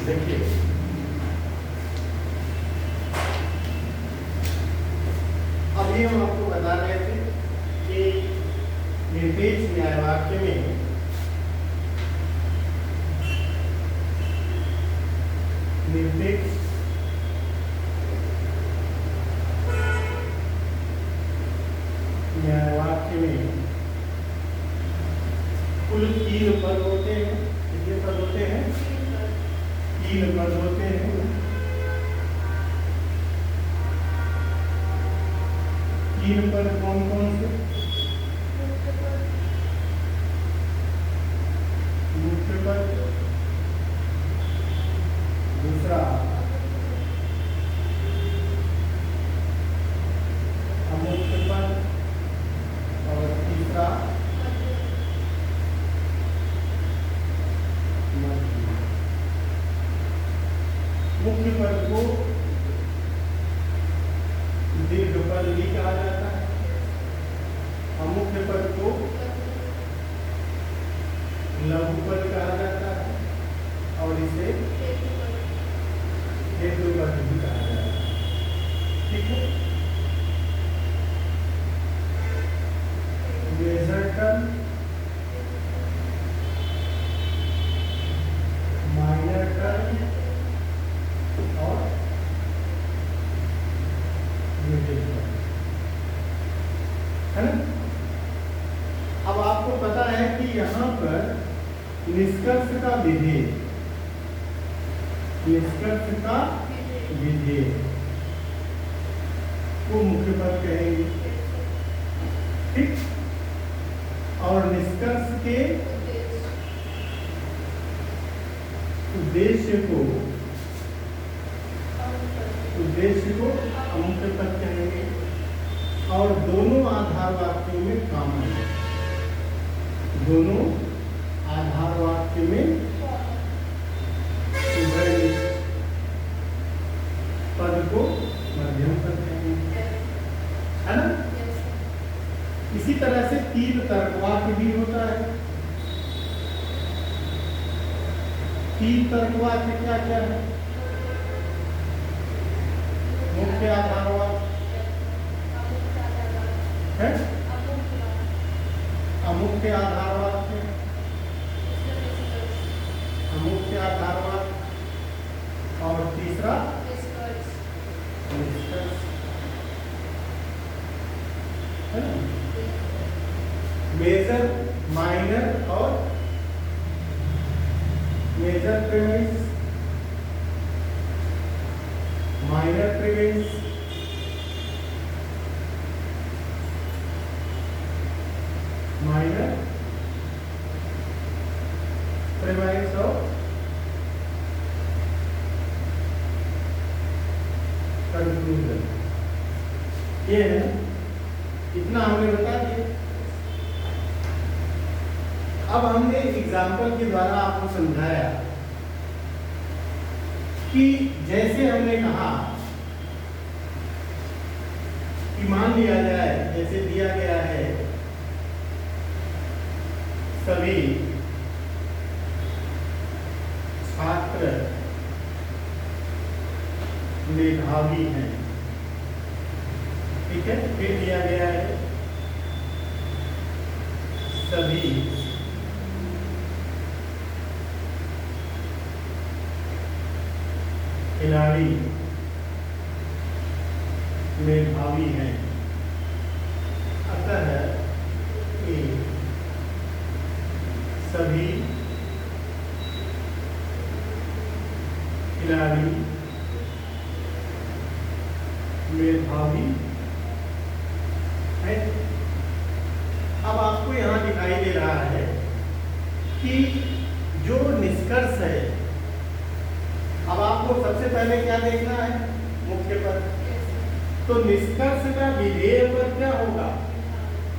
देखिए अभी हम आपको बता रहे थे कि निरपेक्ष न्याय वाक्य में निरपेक्ष न्याय वाक्य में कुल 3 पद होते हैं। कितने पद होते हैं? 3 पद होते हैं। तीन पद कौन कौन से? मुख्य पद, दूसरा अमुख्य पद और तीसरा मध्य। मुख्य पद को दीर्घ पद भी कहा जाता है, अमुख्य पद को लघु पद कहा जाता है और इसे हेतु पद भी कहा जाता है। ठीक है। मेजर टर्म, माइनर टर्म और है ना। अब आपको पता है कि यहाँ पर निष्कर्ष का विधेय, निष्कर्ष का विधेय को मुख्य पद कहेंगे। ठीक। और निष्कर्ष के उद्देश्य को अमुख्य पद कहेंगे। और दोनों आधार वाक्यों में कॉमन है, दोनों आधार वाक्य में पद को मध्यम पद कहेंगे, है ना। इसी तरह से 3 तर्कवाक्य भी होता है। 3 तर्कवाक्य क्या क्या है? मुख्य आधार वाक्य है, अमुख्य आधार वाक्य, अमुख्य आधार वाक्य और तीसरा निष्कर्ष, है ना। मेजर, माइनर और major premise, minor premise, minor premise और कंक्लूजन। ये है, इतना हमने बता दिया। अब हमने एग्जाम्पल के द्वारा आपको समझाया कि जैसे हमने कहा कि मान लिया जाए, जैसे दिया गया है सभी छात्र मेधावी हैं। ठीक है। फिर दिया गया है सभी खिलाड़ी मेधावी हैं। अतः ये सभी खिलाड़ी मेधावी है। अब आपको यहाँ दिखाई दे रहा है कि जो निष्कर्ष है, अब आपको सबसे पहले क्या देखना है? मुख्य पद। तो निष्कर्ष का विधेय पद क्या होगा?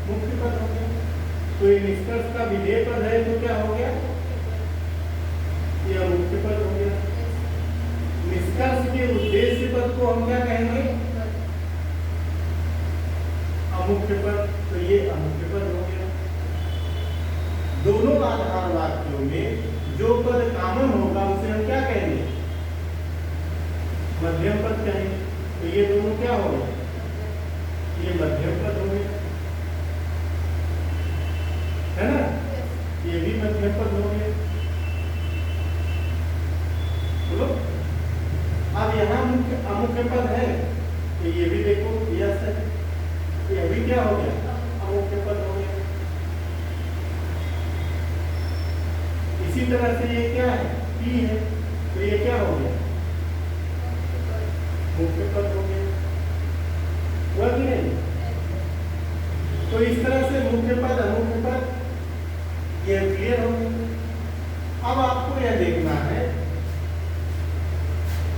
मुख्य पद हो गया। तो ये निष्कर्ष का विधेय पद है तो क्या हो गया? यह मुख्य पद हो गया। निष्कर्ष के उद्देश्य पद को हम क्या कहेंगे? अमुख्य पद। तो ये अमुख्य पद हो गया। दोनों आधार वाक्यों में जो पद कॉमन होगा उसे हम क्या कहेंगे? मध्यम पद हो गया। बोलो, अब यहाँ मुख्य अमुख्य पद है तो ये भी देखो यस है, ये भी क्या हो गया, अमुख्य पद हो गया। इसी तरह से ये क्या है, पी है, तो ये क्या हो गया, मुख्य पद हो गया, हुआ कि नहीं। तो इस तरह से मुख्य पद अमुख्य पद ये क्लियर हो गया। अब आपको यह देखना है,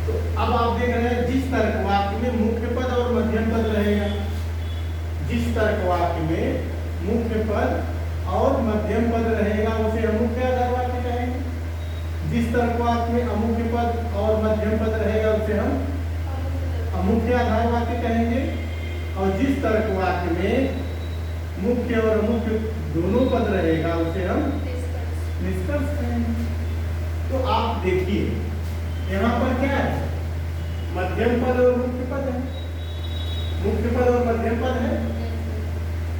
तो अब आप देख रहे हैं जिस तर्क वाक्य में मुख्य पद और मध्यम पद रहेगा, जिस तर्क वाक्य में मुख्य पद और मध्यम पद रहेगा उसे अमुख्य आधार वाक्य कहेंगे। जिस तर्क वाक्य में अमुख्य पद और मध्यम पद रहेगा उसे हम अमुख्य आधार वाक्य कहेंगे। और जिस तर्क वाक्य में मुख्य और अमुख्य दोनों पद रहेगा उसे हम निष्कर्ष कहेंगे। तो आप देखिए यहाँ पर क्या है, मध्यम पद और मुख्य पद है, मुख्य पद और मध्यम पद है।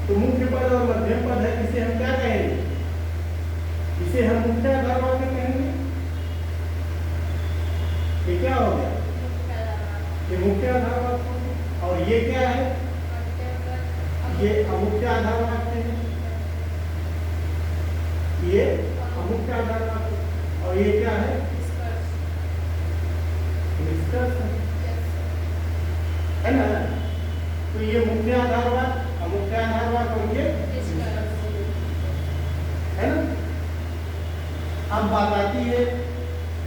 तो मुख्य पद और मध्यम पद है, इसे हम क्या कहेंगे, इसे हम मुख्य आधार वाक्य कहेंगे। ये क्या हो गया, ये मुख्य आधार वाक्य। और ये क्या है, ये अमुख्य आधार वाक्य है, ये अमुख्य आधार वाक्य। और ये क्या है, निष्कर्ष है ना। तो ये मुख्य आधार वाक्य, अमुख्य आधार वाक्य और ये है ना। अब बात आती है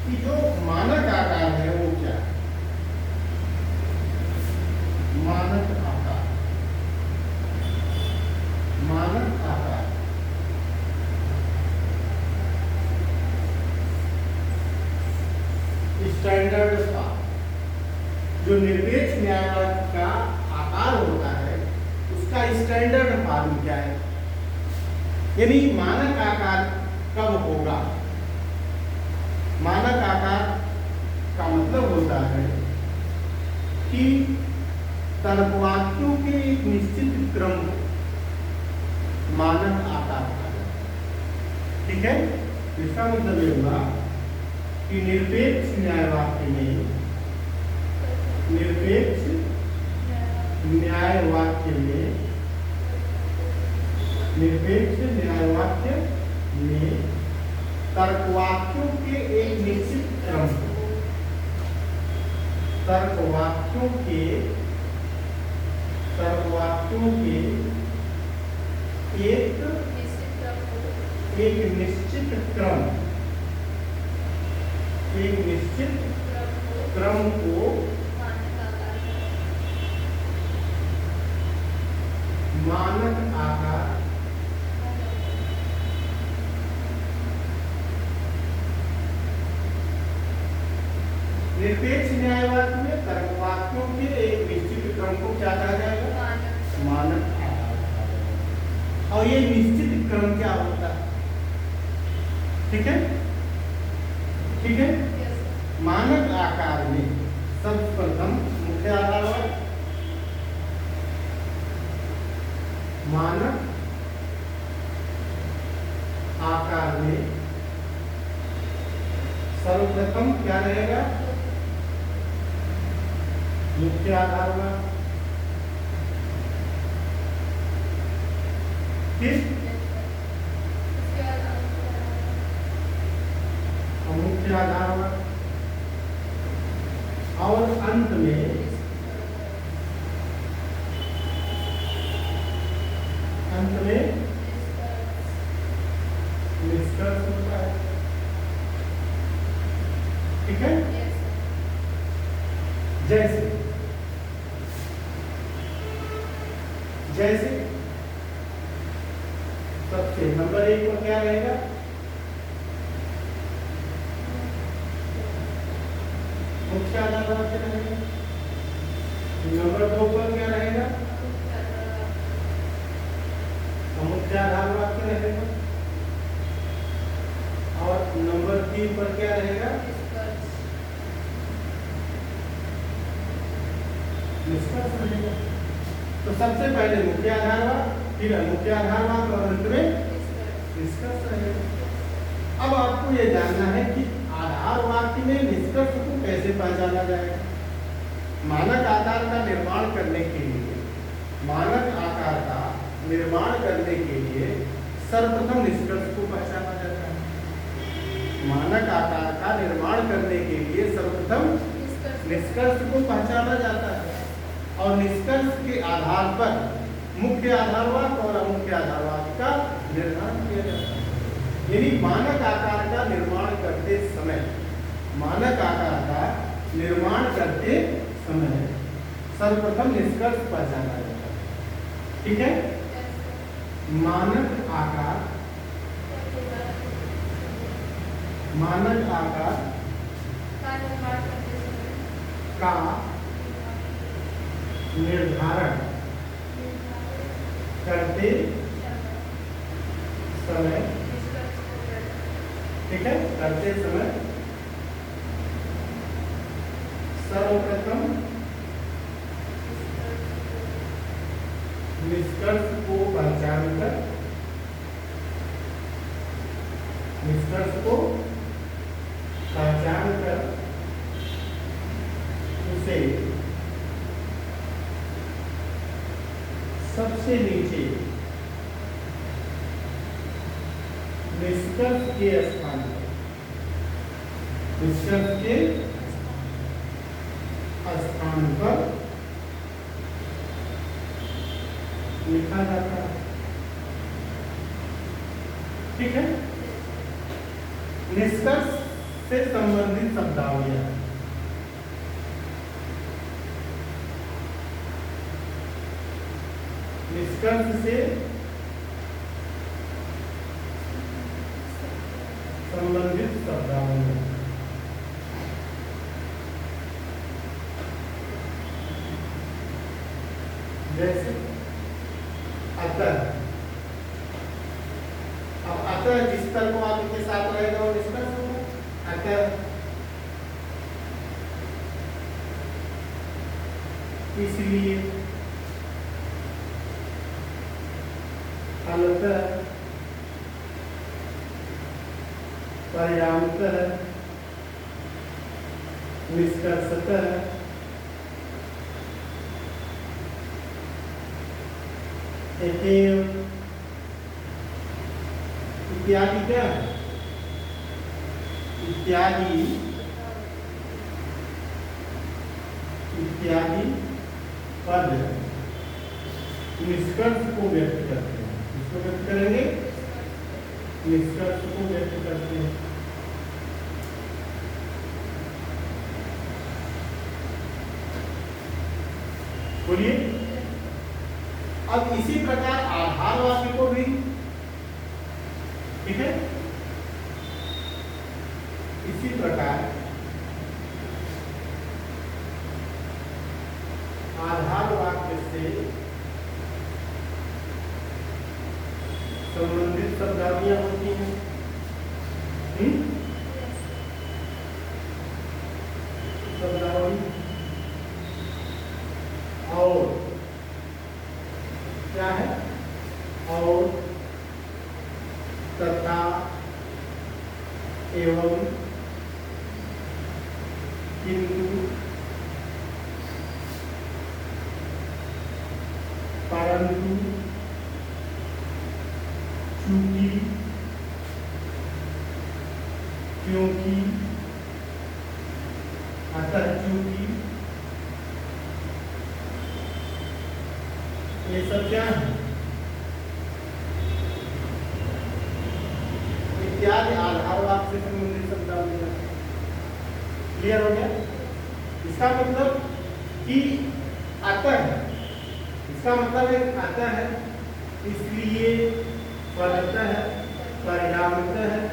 कि जो मानक आकार है वो क्या है, मानक आकार, मानक आकार स्टैंडर्ड फॉर्म, जो निरपेक्ष न्यायवाद का आकार होता है उसका स्टैंडर्ड फॉर्म क्या है, यानी मानक आकार कब होगा। मानक आकार का मतलब होता है कि तर्कवाक्यों के एक निश्चित क्रम को मानक आकार कहा जाता है। ठीक है, इसका मतलब ये हुआ कि निरपेक्ष न्यायवाक्य में, निरपेक्ष न्यायवाक्य में, निरपेक्ष न्यायवाक्य में तर्कवाक्यों के एक निश्चित क्रम को, तर्कवाक्यों के एक निश्चित क्रम, एक निश्चित क्रम को मानक आकार निरपेक्ष न्यायवाद में तर्कवाक्यों के एक निश्चित क्रम को क्या कहा जाएगा, मानक आकार। और ये निश्चित क्रम क्या होता है, ठीक है, ठीक है। मानक आकार में सर्वप्रथम मुख्य आधार वाक्य, मानक आकार में सर्वप्रथम क्या रहेगा, मुख्य आधार वाक्य, फिर अमुख्य आधार वाक्य, और अंत में निष्कर्ष होता है। ठीक है, जैसे जैसे सबसे नंबर 1 पर क्या रहेगा, मुख्य आधार वाक्य रहेगा। नंबर 2 पर क्या रहेगा, अमुख्य आधार वाक्य रहेगा। और नंबर 3 पर क्या रहेगा, निष्कर्ष रहेगा। तो सबसे पहले मुख्य आधार वाक्य, फिर अमुख्य आधार वाक्य और अंत में निष्कर्ष रहेगा। मानक आकार का निर्माण करने के लिए, मानक आकार का निर्माण करने के लिए सर्वप्रथम निष्कर्ष को पहचाना जाता है। मानक आकार का निर्माण करने के लिए सर्वप्रथम निष्कर्ष को पहचाना जाता है और निष्कर्ष के आधार पर मुख्य आधारवाद और अमुख्य आधारवाद का निर्धारण किया जाता है। यानी मानक आकार का निर्माण करते समय, मानक आकार का निर्माण करते समय सर्वप्रथम निष्कर्ष पहचाना जाता है। ठीक है? मानक आकार, मानक आकार का निर्धारण करते समय, ठीक है, करते समय सर्वप्रथम निष्कर्ष को पहचान कर, निष्कर्ष को पहचान कर उसे सबसे नीचे निष्कर्ष के स्थान पर, निष्कर्ष के स्थान पर लिखा जाता है। ठीक है? निष्कर्ष से संबंधित शब्दावलियां, निष्कर्ष से संबंधित शब्दावलियां, जैसे अतः। अब अतः जिस स्तर को आप के साथ रहेगा वो निष्कर्ष होगा। अतः, इसलिए, फलतः, परिणामतः, निष्कर्षतः, इत्यादि क्या है? इत्यादि, इत्यादि पद निष्कर्ष को व्यक्त करते हैं। इसको व्यक्त करेंगे, निष्कर्ष को व्यक्त करते हैं। बोलिए। अब इसी प्रकार आधार वाक्य को भी, ठीक है, इसी प्रकार आधार वाक्य से संबंधित शब्दावलियां होती हैं। शब्दावली और क्या है? और, तथा, एवं, किंतु, परंतु, चूंकि, क्योंकि, अतः चूंकि, ये सब क्या है? इत्यादि आधार वाक्य से संबंधित शब्दावलियां। क्लियर हो गया? इसका मतलब कि अतः है, इसका मतलब है अतः है, इसलिए, फलतः है, परिणामतः है,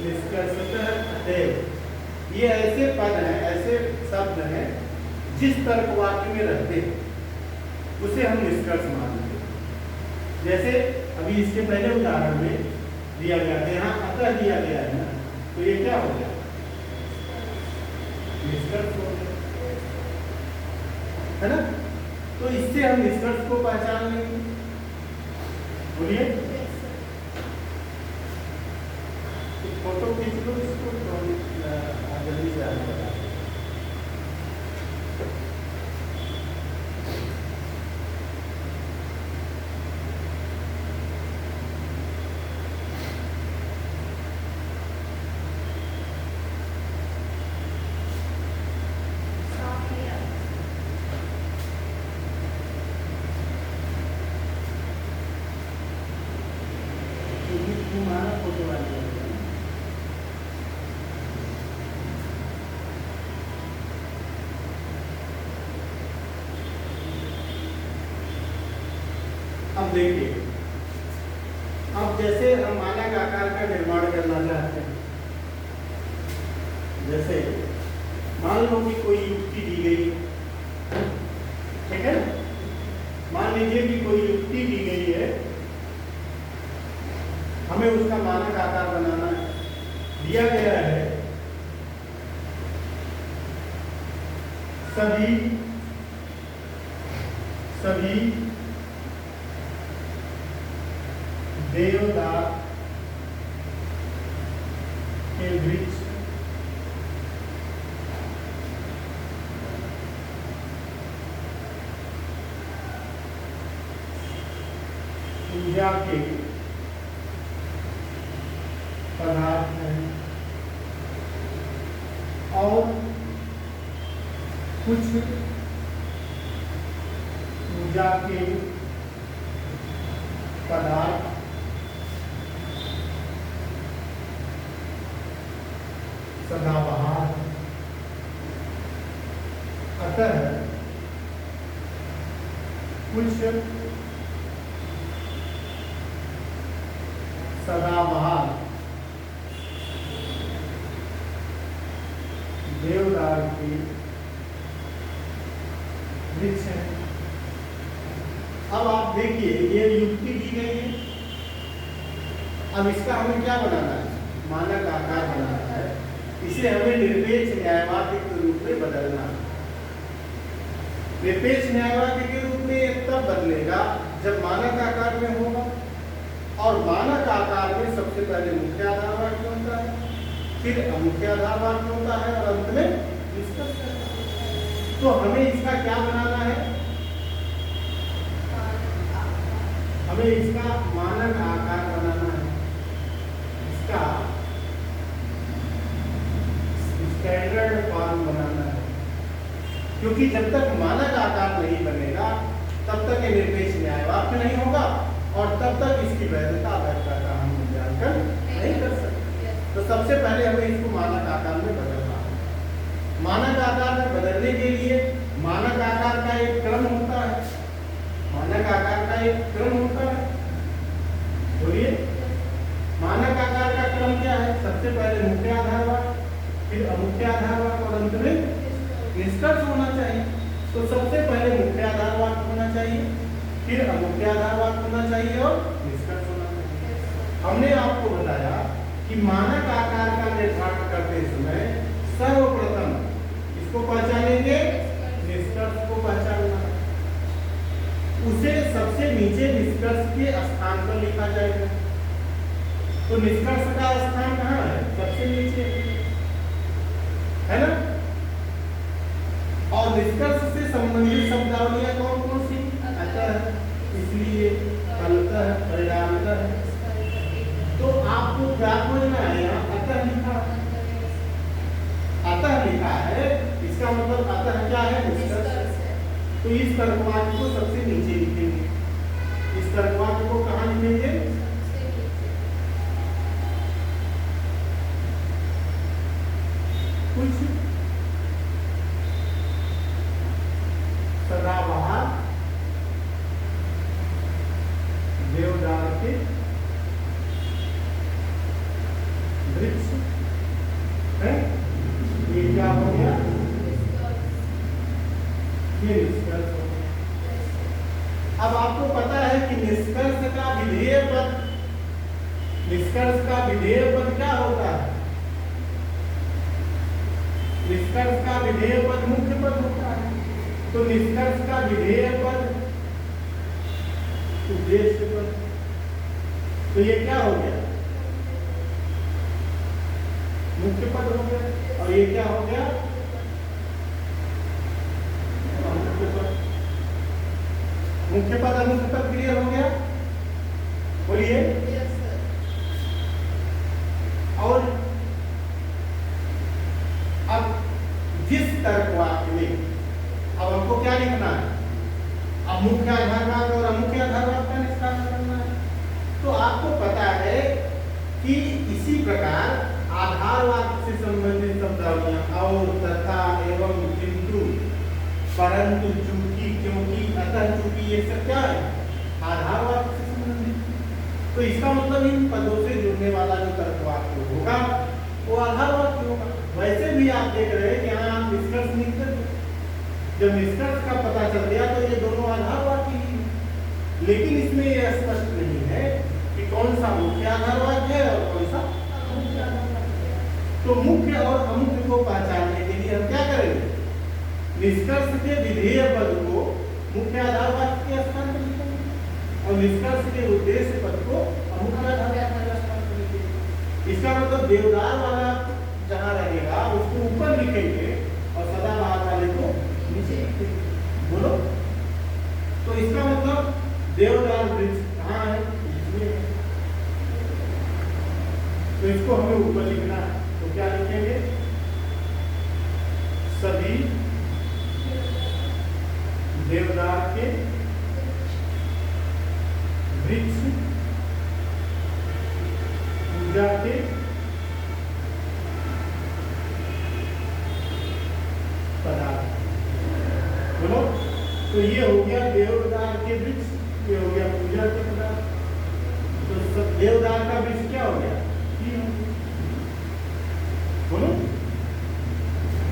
निष्कर्षतः, अतएव। ये ऐसे पद हैं, ऐसे शब्द हैं जिस तर्क वाक्य में रहते हैं उसे हम निष्कर्ष मानते हैं। जैसे अभी इसके पहले उदाहरण में दिया गया था, यहाँ अतः दिया गया है ना, तो ये क्या हो गया? निष्कर्ष हो गया, है ना? तो इससे हम निष्कर्ष को पहचान लेंगे। बोलिए। फोटो खींच लो इसको, जल्दी से आगे बढ़ा। अब देखिए, अब जैसे हम मानक आकार का निर्माण करना चाहते हैं, जैसे मान लो कि कोई युक्ति दी गई, ठीक है, मान लीजिए कि कोई युक्ति दी गई है, हमें उसका मानक आकार बनाना है, दिया गया है सभी देवदार के वृक्ष पूजा के पदार्थ हैं और कुछ पूजा के पदार्थ सदाबहार, अतः कुछ सदाबहार देवदार के वृक्ष है। अब आप देखिए, ये युक्ति दी गई है, अब इसका हमें क्या बनाना है, मानक आकार बनाना है, इसे हमें निरपेक्ष न्यायवादी के रूप में बदलना है। निरपेक्ष न्यायवादी के रूप में तब बदलेगा जब मानक आकार में होगा, और मानक आकार में सबसे पहले मुख्य आधार वाक्य होता है, फिर अमुख्य आधार वाक्य होता है, और अंत में निष्कर्ष होता है। तो हमें इसका क्या बनाना है, हमें इसका मानक आकार बनाना है, इसका स्टैंडर्ड फॉर्म बनाना है, क्योंकि जब तक मानक आकार नहीं बनेगा तब तक ये निरपेक्ष न्यायवाक्य नहीं होगा, और तब तक इसकी वैधता अवैधता का हम मूल्यांकन नहीं कर सकते। तो सबसे पहले हमें इसको मानक आकार में बदलना है। मानक आकार में बदलने के लिए मानक आकार का एक क्रम होता है, मानक आकार का एक क्रम होता है, बोलिए मानक आकार का क्रम क्या है, सबसे पहले मुख्य आधार वाक्य, फिर अमुख्य आधार वाक्य, और अंत में निष्कर्ष होना चाहिए। तो सबसे पहले मुख्य आधार वाक्य होना चाहिए, फिर अमुख्य आधार वाक्य होना चाहिए, और निष्कर्ष होना चाहिए। हमने आपको बताया कि मानक आकार का निर्धारण करते समय सर्वप्रथम इसको पहचानेंगे, निष्कर्ष को पहचानना, उसे सबसे नीचे निष्कर्ष के स्थान पर लिखा जाएगा। तो निष्कर्ष का स्थान कहाँ है, सबसे नीचे है ना, और निष्कर्ष से संबंधित शब्दावलियां कौन कौन सी, अतः, इसलिए, फलतः, परिणामतः। तो आपको क्या खोजना है, यहाँ अतः लिखा, अतः लिखा है, इसका मतलब अतः क्या है, निष्कर्ष। तो इस तर्कवाक्य को सबसे नीचे लिखेंगे, इस तर्कवाक्य को कहाँ लिखेंगे, कुछ सदाबहार देवदार के वृक्ष है, ये क्या हो गया, ये निष्कर्ष हो गया। अब आपको पता है कि निष्कर्ष का विधेय पद, निष्कर्ष का विधेय पद क्या होता है, निष्कर्ष का विधेय पद मुख्य पद होता है। तो निष्कर्ष का विधेय पद उद्देश्य पद, तो ये क्या हो गया, मुख्य पद हो गया, और ये क्या हो गया, मुख्य पद। मुख्य पद अमुख्य पद क्लियर हो गया, बोलिए। और अब जिस तर्कवाक्य में अब हमको क्या लिखना है, अब मुख्य आधार वाक्य और अमुख्य आधार वाक्य का निष्कर्ष करना है। तो आपको पता है कि इसी प्रकार आधार वाक्य से संबंधित शब्दावलियां और, तथा, एवं, किंतु, परंतु, चूंकि, क्योंकि, अतः, चूंकि, ये सब क्या है, आधार वाक्य तो इसका मतलब इन पदों से जुड़ने वाला जो तर्कवाक्य होगा वो आधार वाक्य होगा। वैसे भी आप देख रहे हैं कि यहाँ आप निष्कर्ष नहीं करते, जब निष्कर्ष का पता चल गया तो ये दोनों आधार वाक्य ही हैं। लेकिन इसमें यह स्पष्ट नहीं है कि कौन सा मुख्य आधार वाक्य है और कौन सा अमुख्य आधार वाक्य है। तो मुख्य और अमुख्य को पहचानने के लिए हम क्या करेंगे, निष्कर्ष के विधेय पद को मुख्य आधार वाक्य के स्थान पर लिखेंगे और निष्कर्ष के उद्देश्य पद को अमुख्य आधार वाक्य के स्थान पर लिखेंगे। इसका मतलब देवदार वाला जहाँ रहेगा उसको ऊपर लिखेंगे और सदाबहार वाले को नीचे लिखेंगे। बोलो, तो इसका मतलब देवदार वृक्ष कहाँ है, इसमें है। तो इसको हमें ऊपर लिखना है, तो क्या लिखेंगे, सभी देवदार के वृक्ष पूजा के पदार्थ। बोलो, तो ये हो गया देवदार के वृक्ष, ये हो गया पूजा के पदार्थ। तो सब देवदार का वृक्ष क्या हो गया, बोलो।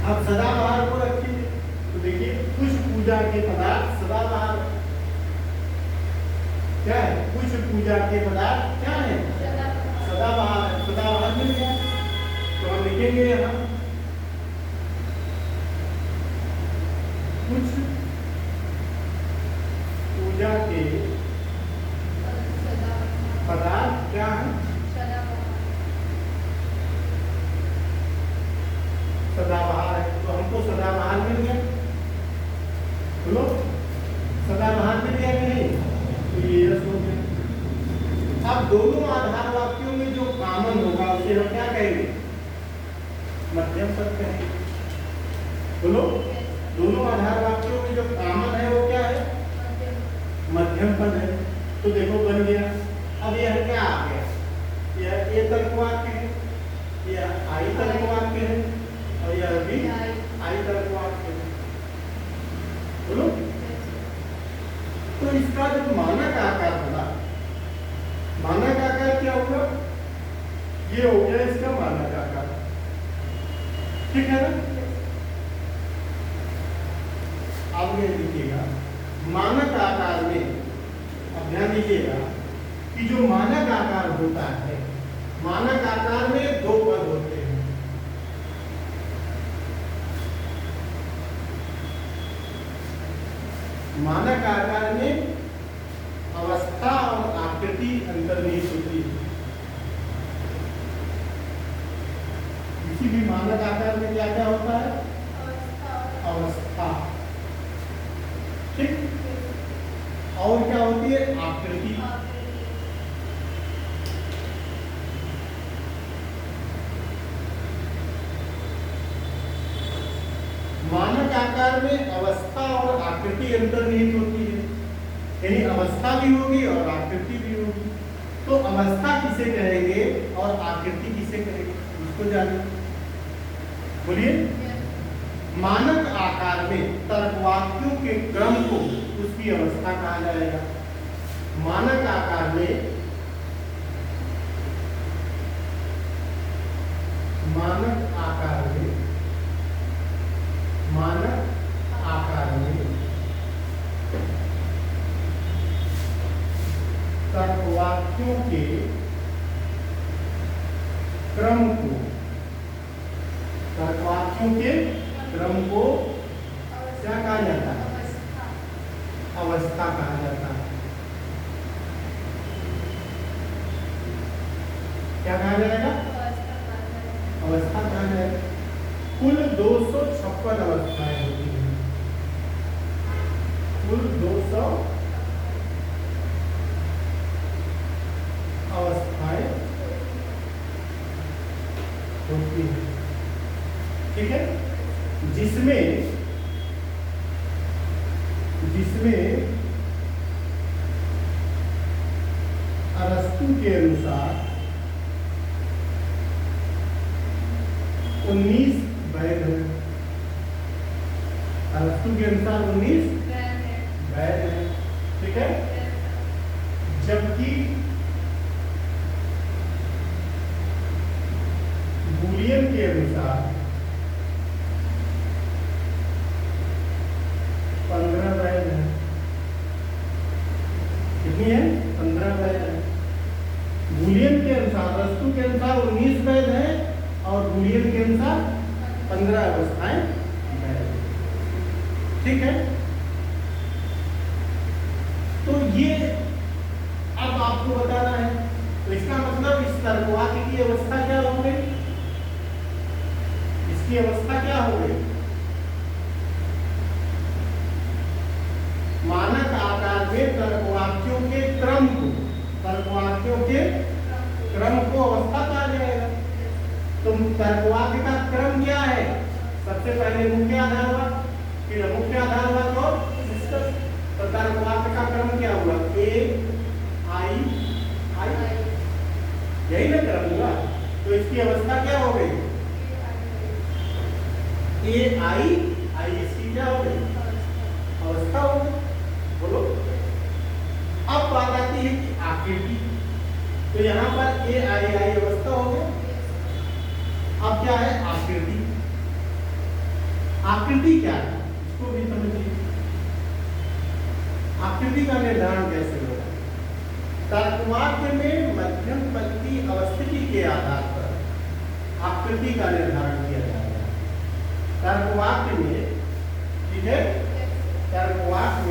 अब सदाबहार को रखिए, तो देखिए पुष्प पूजा के पदार्थ सदाबहार क्या है, पुष्प पूजा के पदार्थ क्या है, सदाबहार। सदाबहार मिल गया, तो हम लिखेंगे यहाँ पुष्प पूजा के पदार्थ क्या है, सदाबहार है। तो हमको सदाबहार मिल गया, बोलो सदाबहार मिल गया कि नहीं, तो ये यस हो गया। अब दोनों आधार वाक्यों में जो कॉमन होगा उसे हम क्या कहेंगे, मध्यम पद कहेंगे। बोलो, दोनों आधार वाक्यों में जो कॉमन है वो क्या है, मध्यम पद है। तो देखो बन गया। अब यह क्या आ गया, यह ए तर्क वाक्य है, यह आई तर्क वाक्य है और यह भी आई तर्क वाक्य है। बोलो, तो इसका जो मानक आकार बना, मानक आकार क्या होगा, ये हो गया इसका मानक आकार, ठीक है ना। आगे लिखिएगा मानक आकार में, अब ध्यान दीजिएगा कि जो मानक आकार होता है, मानक आकार में दो पद होते हैं। मानक आकार में अवस्था और आकृति अंतर्निहित होती है। किसी भी मानक आकार में क्या क्या होता है, अवस्था, ठीक, और क्या होती है, आकृति। मानक आकार में अवस्था और आकृति अंतर्निहित होती है, यानी अवस्था भी होगी और आकृति भी होगी। तो अवस्था किसे कहेंगे और आकृति किसे कहेंगे, इसको जानिए। बोलिए, मानक आकार में तर्कवाक्यों के क्रम को उसकी अवस्था कहा जाएगा। मानक आकार में, मानक आकार में, मानक आकार में तर्कवाक्यों के क्रम को, तर्कवाक्यों के क्रम को क्या कहा जाता है, अवस्था कहा जाता है। क्या कहा जाएगा, अवस्था कहा जाएगा। कुल 256 अवस्थाएं होती हैं, कुल 200 अवस्थाएं होती हैं, ठीक है। जिसमें अरस्तु के अनुसार 19 वैध है, अरस्तु के अनुसार 19 वैध है, ठीक है। जबकि के अनुसार 15 वैध है। कितनी है? 15 वैध है। बूलियन के अनुसार, वस्तु के अनुसार 19 वैध है और बूलियन के अनुसार 15 अवस्थाएं वैध है। ठीक है। तो ये अब आपको बताना है, तो इसका मतलब इस तर्कवाक्य की अवस्था क्या हो गई? इसकी अवस्था क्या हो गई? मानक आकार में तर्कवाक्यों के क्रम को, तर्कवाक्यों के क्रम को अवस्था कहा जाएगा। तो तर्कवाक्य का क्रम क्या है? सबसे पहले मुख्य आधार हुआ, फिर मुख्य आधार हुआ तो निष्कर्ष। तो तर्कवाक्य का क्रम क्या हुआ? ए आई आई, यही ना क्रम हुआ। तो इसकी अवस्था क्या हो गई? ए आई आई, इसकी क्या हो गई? अवस्था हो गई। बोलो। अब बात आती है कि आकृति। तो यहाँ पर ए आई आई अवस्था हो गई। अब क्या है? आकृति। आकृति क्या है इसको भी समझिए। आकृति का निर्धारण कैसे होगा? तर्कवाक्य में मध्यम पंक्ति अवस्थिति के आधार पर आकृति का निर्धारण किया जाएगा। तर्कवाक्य में, ठीक है, तर्कवाक्य में